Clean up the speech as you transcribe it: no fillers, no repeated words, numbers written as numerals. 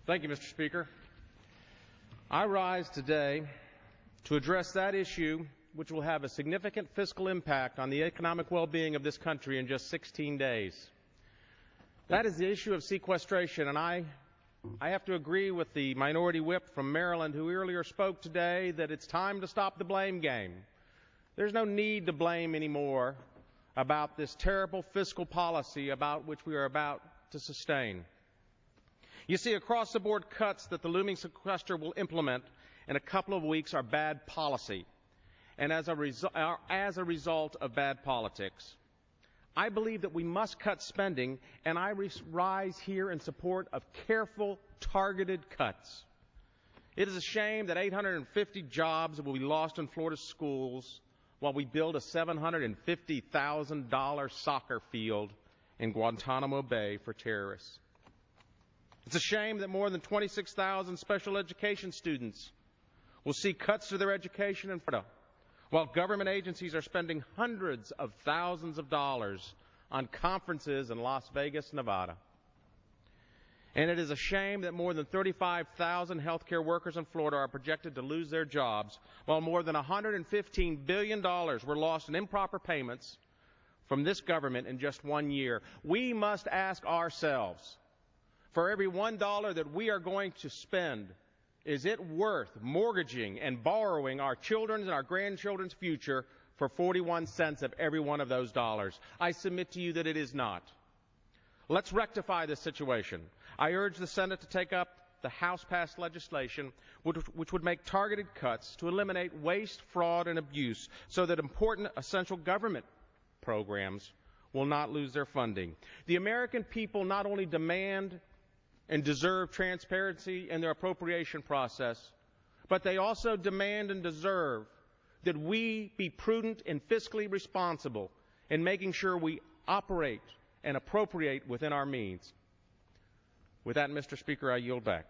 Thank you, Mr. Speaker. I rise today to address that issue which will have a significant fiscal impact on the economic well-being of this country in just 16 days. That is the issue of sequestration, and I have to agree with the minority whip from Maryland who earlier spoke today that it's time to stop the blame game. There's no need to blame anymore about this terrible fiscal policy about which we are about to sustain. You see, across-the-board cuts that the looming sequester will implement in a couple of weeks are bad policy, and as a result of bad politics. I believe that we must cut spending, and I rise here in support of careful, targeted cuts. It is a shame that 850 jobs will be lost in Florida schools while we build a $750,000 soccer field in Guantanamo Bay for terrorists. It's a shame that more than 26,000 special education students will see cuts to their education in Florida, while government agencies are spending hundreds of thousands of dollars on conferences in Las Vegas, Nevada. And it is a shame that more than 35,000 healthcare workers in Florida are projected to lose their jobs, while more than $115 billion were lost in improper payments from this government in just 1 year. We must ask ourselves, for every $1 that we are going to spend, is it worth mortgaging and borrowing our children's and our grandchildren's future for 41 cents of every one of those dollars? I submit to you that it is not. Let's rectify this situation. I urge the Senate to take up the House-passed legislation which would make targeted cuts to eliminate waste, fraud, and abuse so that important essential government programs will not lose their funding. The American people not only demand and deserve transparency in their appropriation process, but they also demand and deserve that we be prudent and fiscally responsible in making sure we operate and appropriate within our means. With that, Mr. Speaker, I yield back.